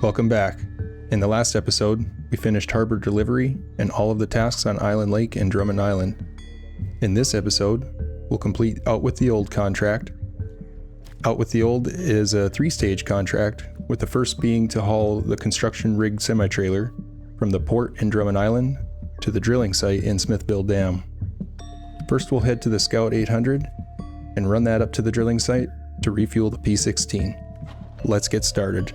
Welcome back. In the last episode, we finished harbor delivery and all of the tasks on Island Lake and Drummond Island. In this episode, we'll complete Out with the Old contract. Out with the Old is a 3-stage contract, with the first being to haul the construction rig semi-trailer from the port in Drummond Island to the drilling site in Smithville Dam. First, we'll head to the Scout 800 and run that up to the drilling site to refuel the P-16. Let's get started.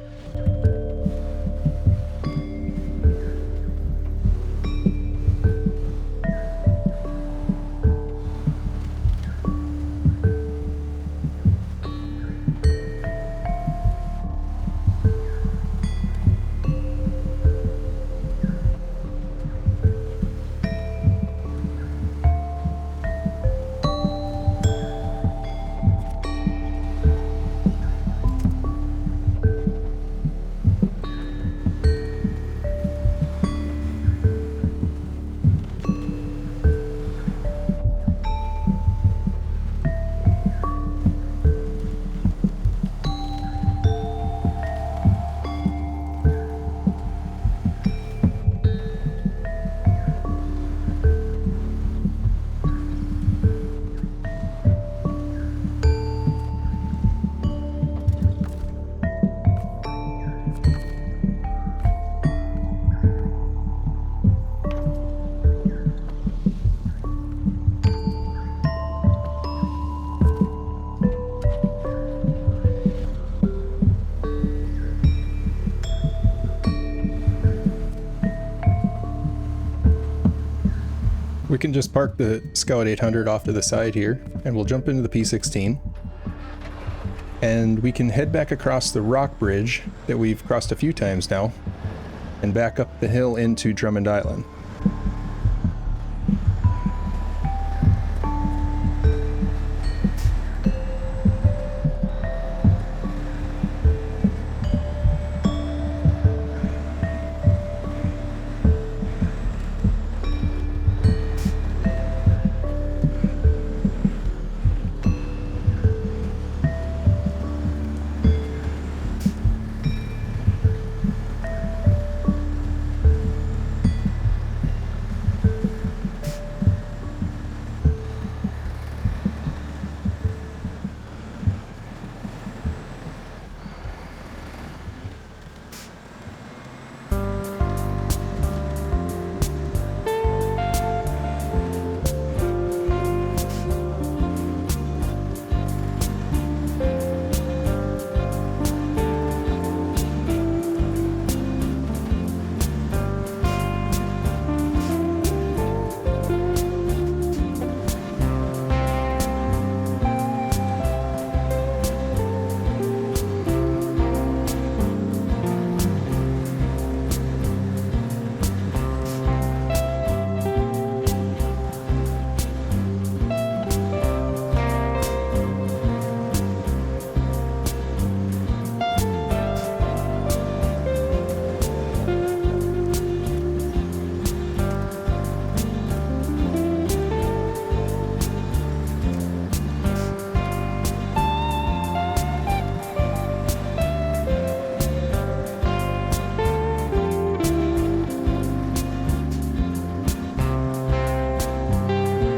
We can just park the Scout 800 off to the side here, and we'll jump into the P-16. And we can head back across the rock bridge that we've crossed a few times now, and back up the hill into Drummond Island.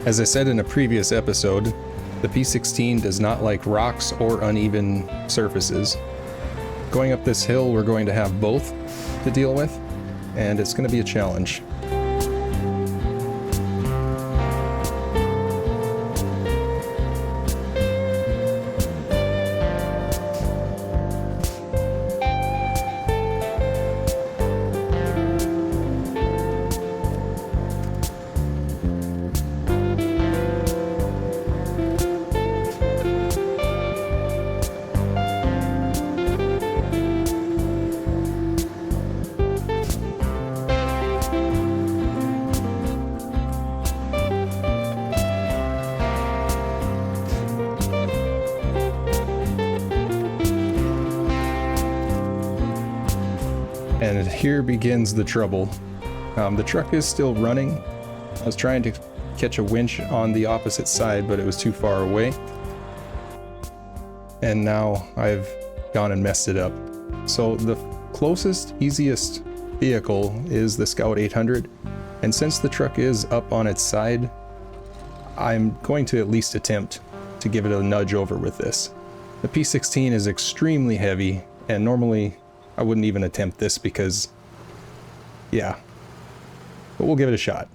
As I said in a previous episode, the P-16 does not like rocks or uneven surfaces. Going up this hill, we're going to have both to deal with, and it's going to be a challenge. And here begins the trouble. The truck is still running. I was trying to catch a winch on the opposite side, but it was too far away. And now I've gone and messed it up. So the closest, easiest vehicle is the Scout 800, and since the truck is up on its side, I'm going to at least attempt to give it a nudge over with this. The P16 is extremely heavy, and normally I wouldn't even attempt this because, yeah, but we'll give it a shot.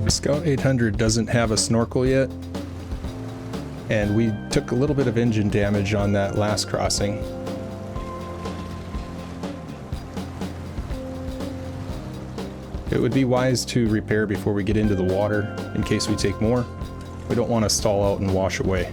Scout 800 doesn't have a snorkel yet, and we took a little bit of engine damage on that last crossing. It would be wise to repair before we get into the water in case we take more. We don't want to stall out and wash away.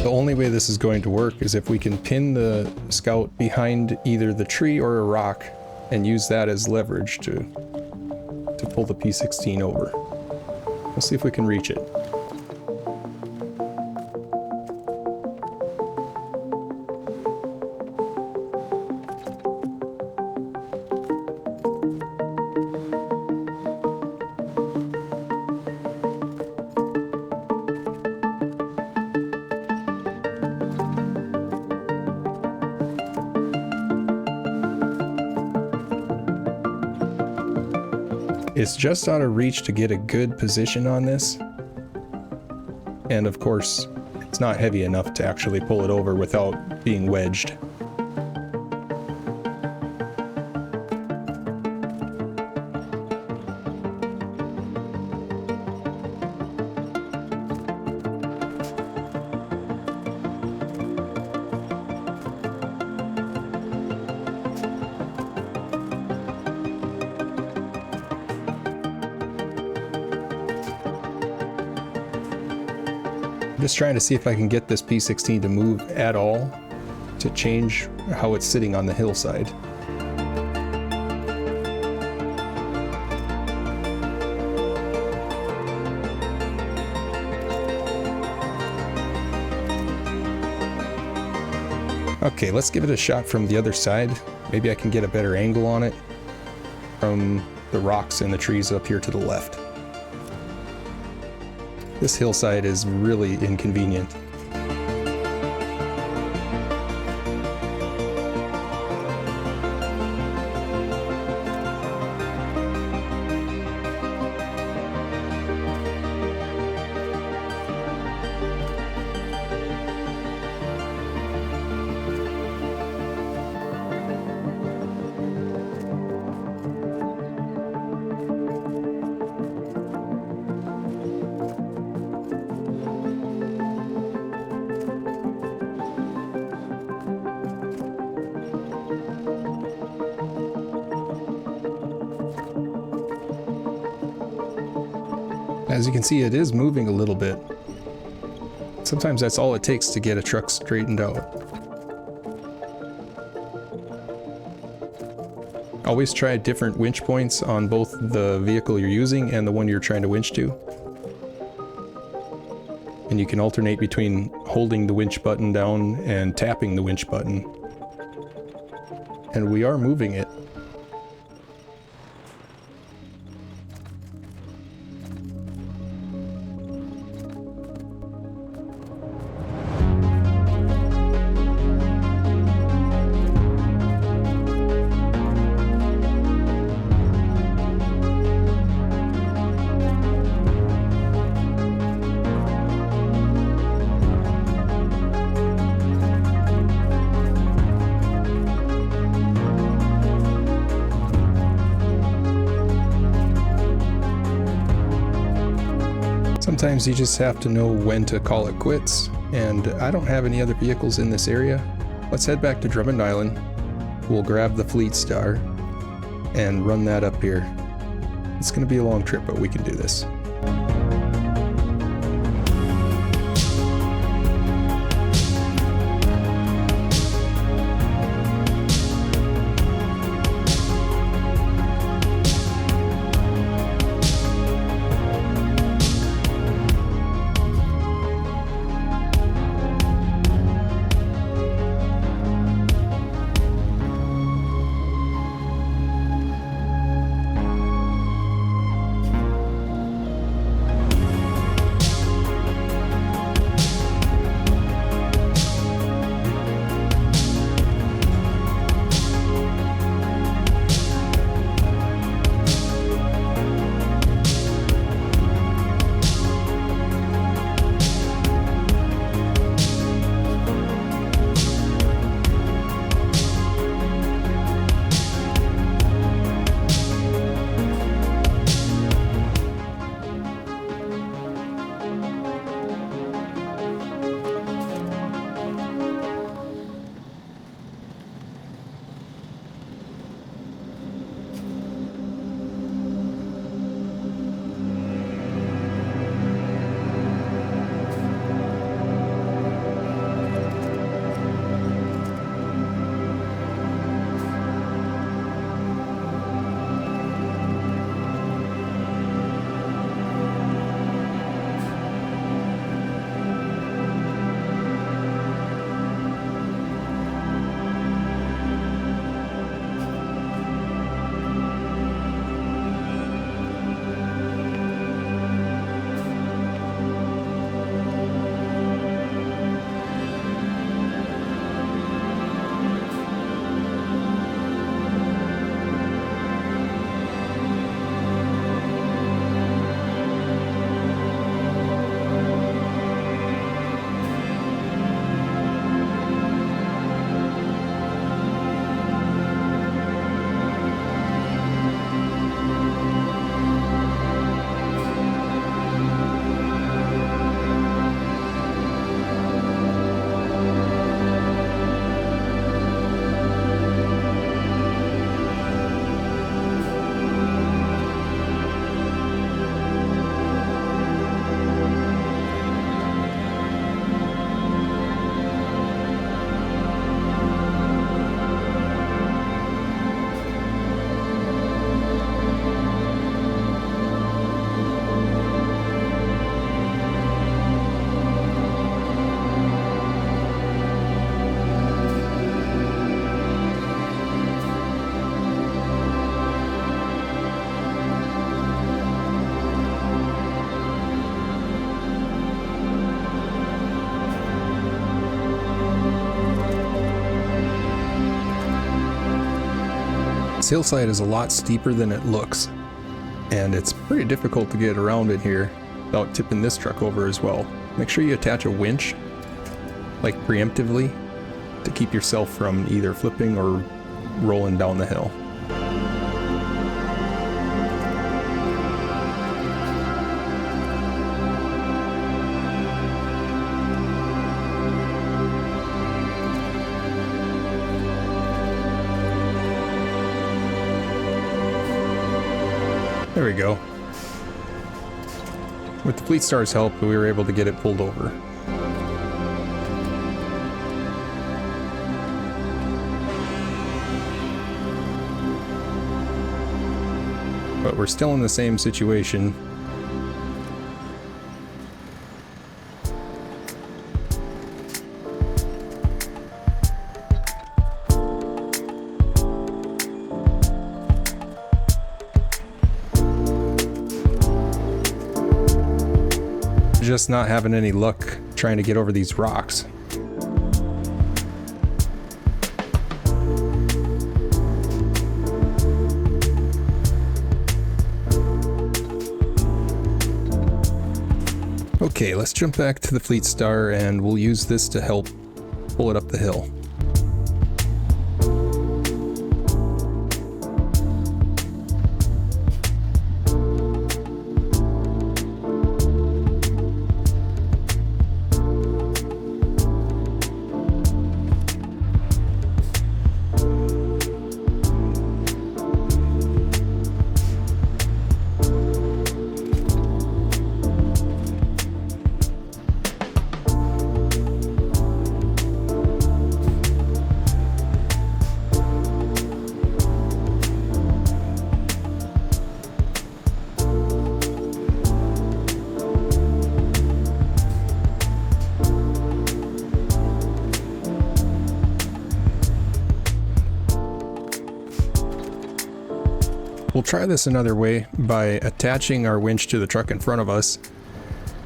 The only way this is going to work is if we can pin the Scout behind either the tree or a rock and use that as leverage to pull the P16 over. We'll see if we can reach it. It's just out of reach to get a good position on this, and of course it's not heavy enough to actually pull it over without being wedged. Just trying to see if I can get this P16 to move at all to change how it's sitting on the hillside. Okay, let's give it a shot from the other side. Maybe I can get a better angle on it from the rocks and the trees up here to the left. This hillside is really inconvenient. As you can see, it is moving a little bit. Sometimes that's all it takes to get a truck straightened out. Always try different winch points on both the vehicle you're using and the one you're trying to winch to. And you can alternate between holding the winch button down and tapping the winch button. And we are moving it. Sometimes you just have to know when to call it quits, and I don't have any other vehicles in this area. Let's head back to Drummond Island. We'll grab the Fleet Star and run that up here. It's going to be a long trip, but we can do this. This hillside is a lot steeper than it looks, and it's pretty difficult to get around in here without tipping this truck over as well. Make sure you attach a winch, like preemptively, to keep yourself from either flipping or rolling down the hill. There we go. With the Fleet Star's help, we were able to get it pulled over. But we're still in the same situation. Just not having any luck trying to get over these rocks. Okay, let's jump back to the Fleet Star and we'll use this to help pull it up the hill. We'll try this another way by attaching our winch to the truck in front of us.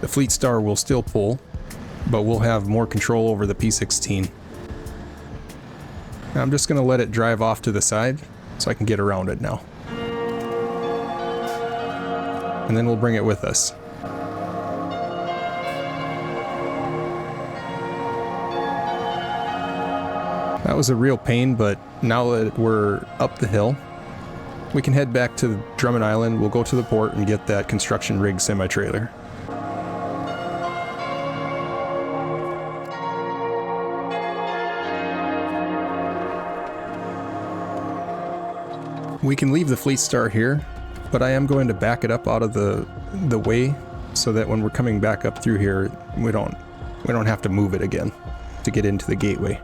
The Fleet Star will still pull, but we'll have more control over the P16. I'm just going to let it drive off to the side so I can get around it now. And then we'll bring it with us. That was a real pain, but now that we're up the hill, we can head back to Drummond Island. We'll go to the port and get that construction rig semi-trailer. We can leave the Fleet Star here, but I am going to back it up out of the way so that when we're coming back up through here, we don't have to move it again to get into the gateway.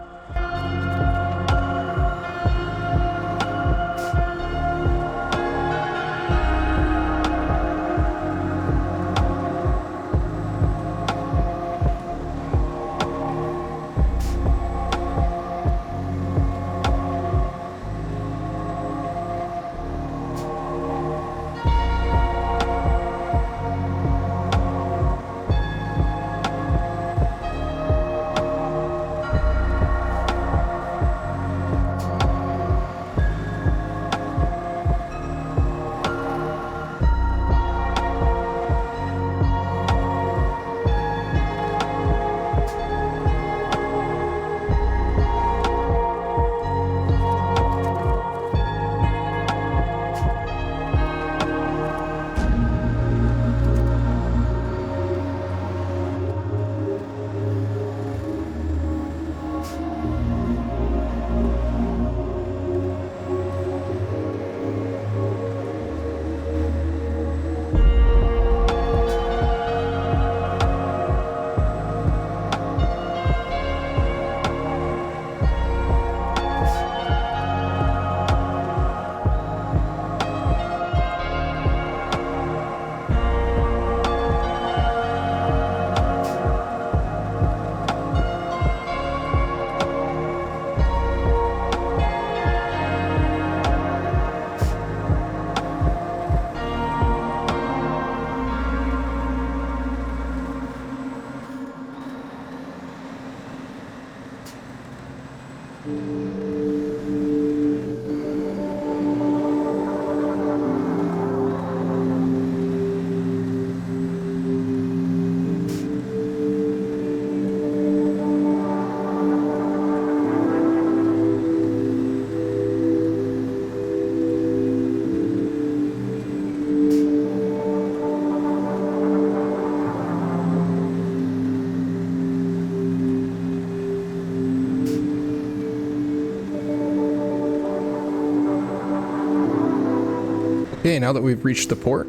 Okay, now that we've reached the port,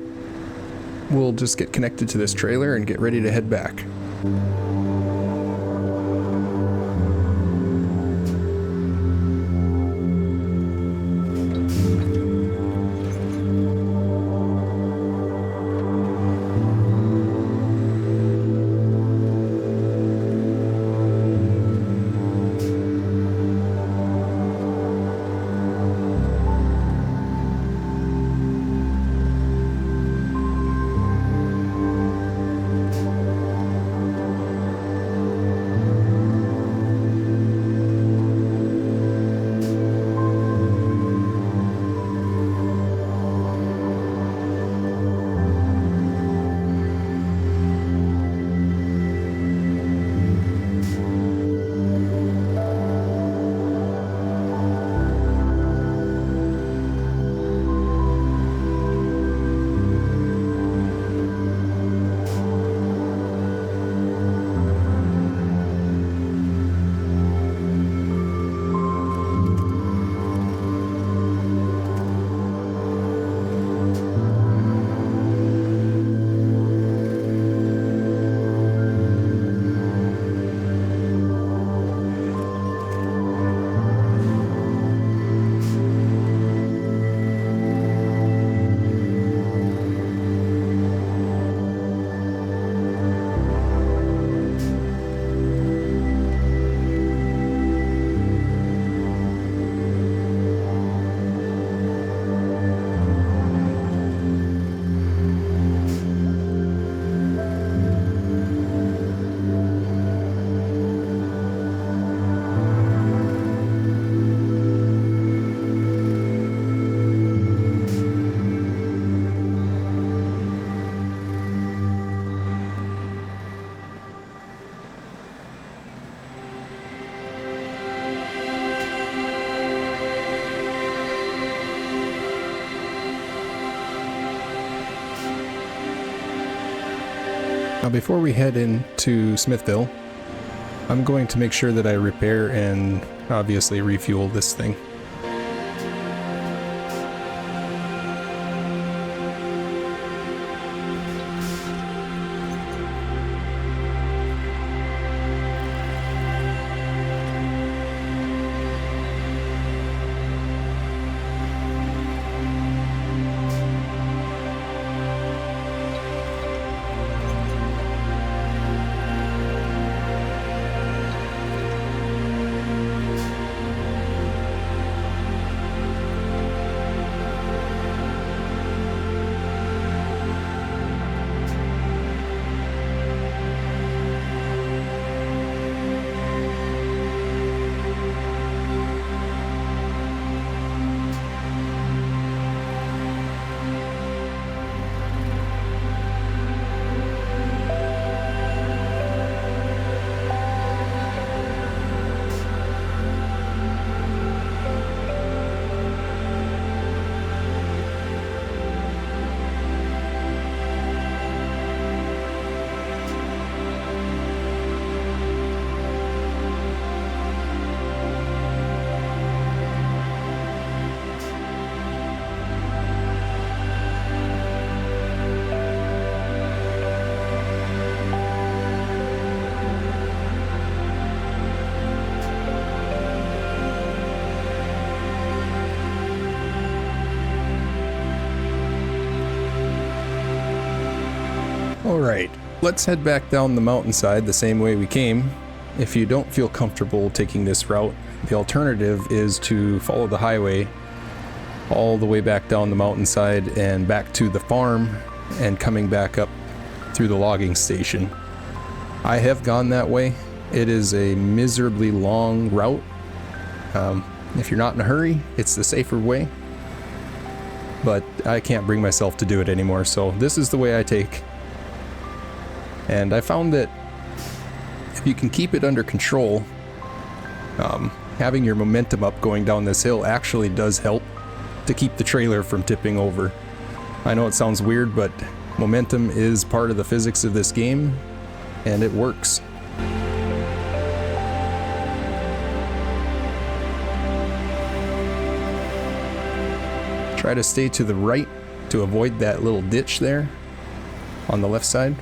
we'll just get connected to this trailer and get ready to head back. Now before we head into Smithville, I'm going to make sure that I repair and obviously refuel this thing. Alright, let's head back down the mountainside the same way we came. If you don't feel comfortable taking this route, the alternative is to follow the highway all the way back down the mountainside and back to the farm and coming back up through the logging station. I have gone that way. It is a miserably long route. If you're not in a hurry, it's the safer way. But I can't bring myself to do it anymore, so this is the way I take. And I found that if you can keep it under control, having your momentum up going down this hill actually does help to keep the trailer from tipping over. I know it sounds weird, but momentum is part of the physics of this game, and it works. Try to stay to the right to avoid that little ditch there. on the left side.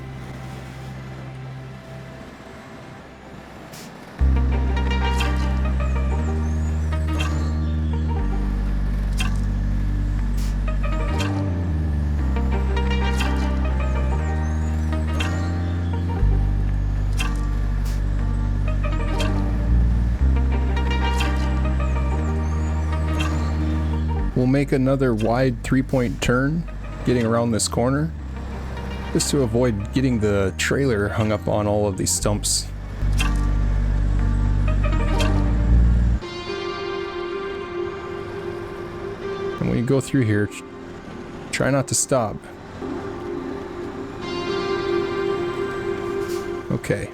We'll make another wide 3-point turn getting around this corner, just to avoid getting the trailer hung up on all of these stumps. And when you go through here, try not to stop. Okay.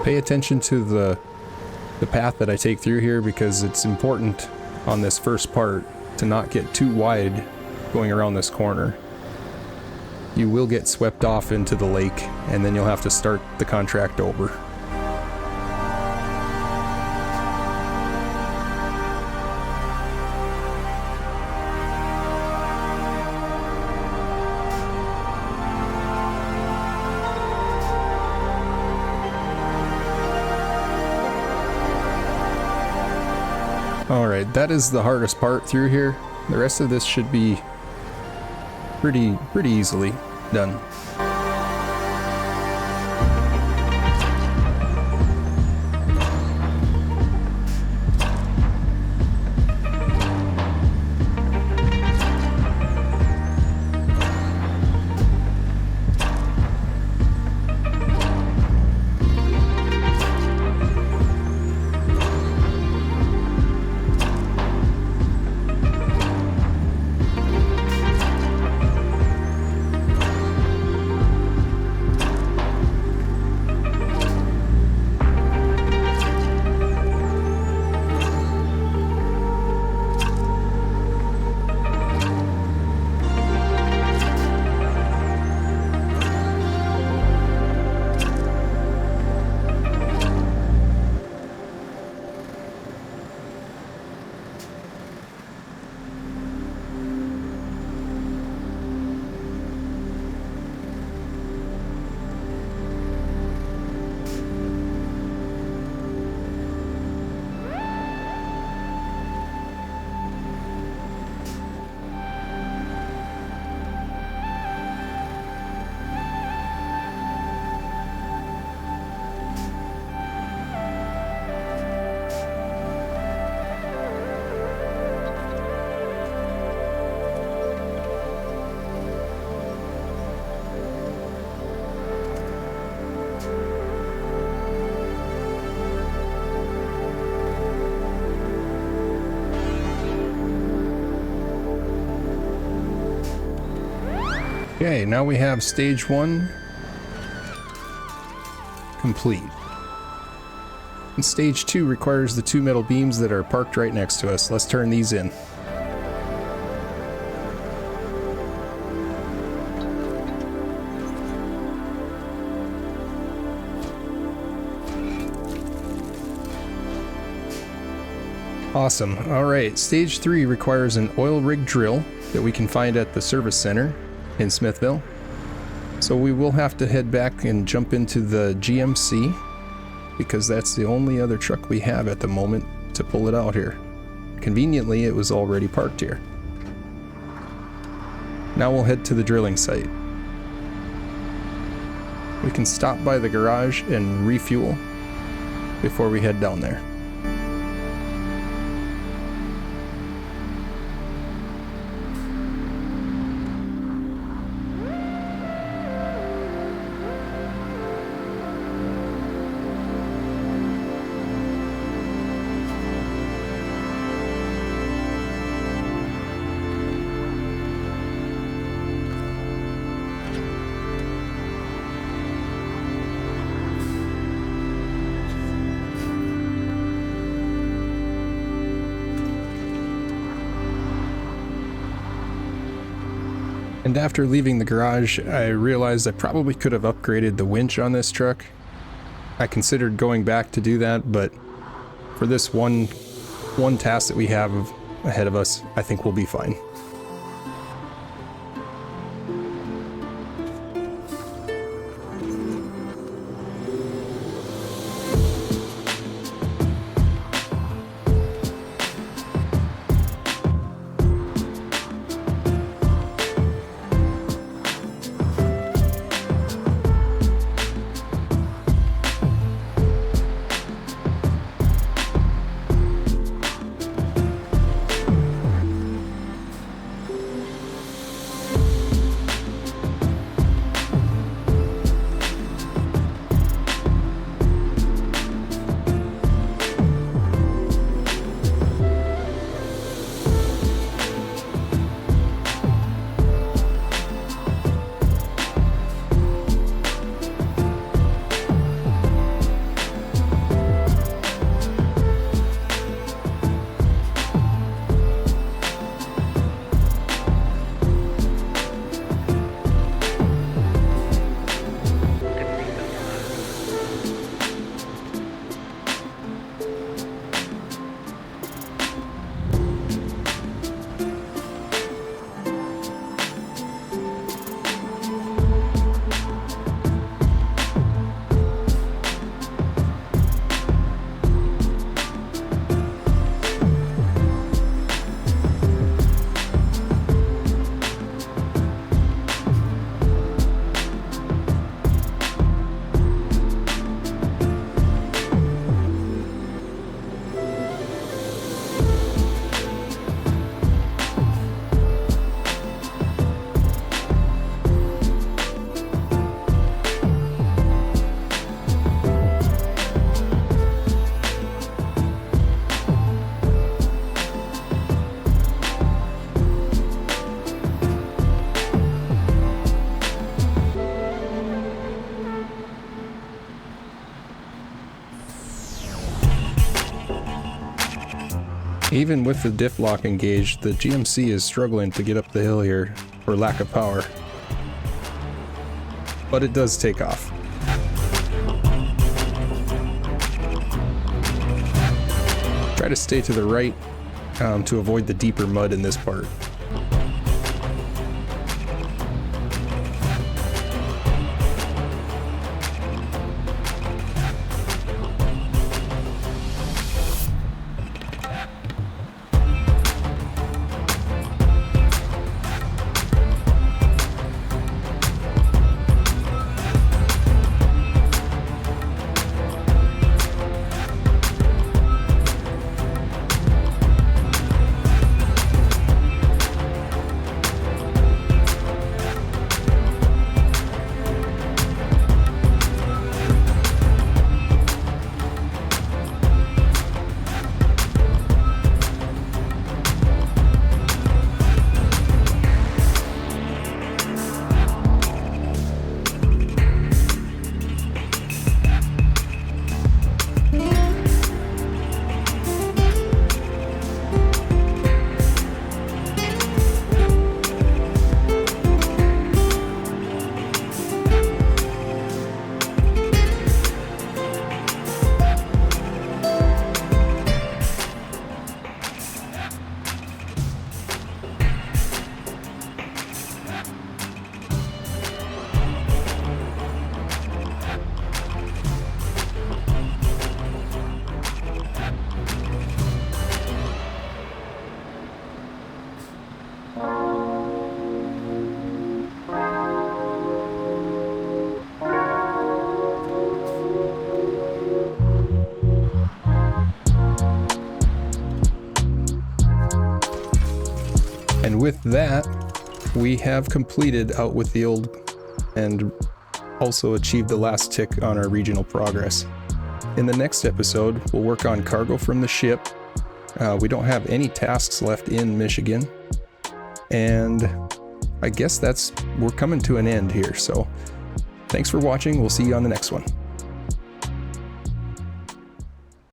Pay attention to the path that I take through here, because it's important on this first part to not get too wide going around this corner. You will get swept off into the lake, and then you'll have to start the contract over. Alright, that is the hardest part through here. The rest of this should be pretty easily done. Okay, now we have stage 1 complete. And stage 2 requires the 2 metal beams that are parked right next to us. Let's turn these in. Awesome. Alright, stage 3 requires an oil rig drill that we can find at the service center in Smithville. So we will have to head back and jump into the GMC, because that's the only other truck we have at the moment to pull it out here. Conveniently, it was already parked here. Now we'll head to the drilling site. We can stop by the garage and refuel before we head down there. And after leaving the garage, I realized I probably could have upgraded the winch on this truck. I considered going back to do that, but for this one task that we have ahead of us, I think we'll be fine. Even with the diff lock engaged, the GMC is struggling to get up the hill here for lack of power. But it does take off. Try to stay to the right to avoid the deeper mud in this part. And with that, we have completed Out with the Old and also achieved the last tick on our regional progress. In the next episode, we'll work on cargo from the ship. We don't have any tasks left in Michigan. And I guess we're coming to an end here. So thanks for watching. We'll see you on the next one.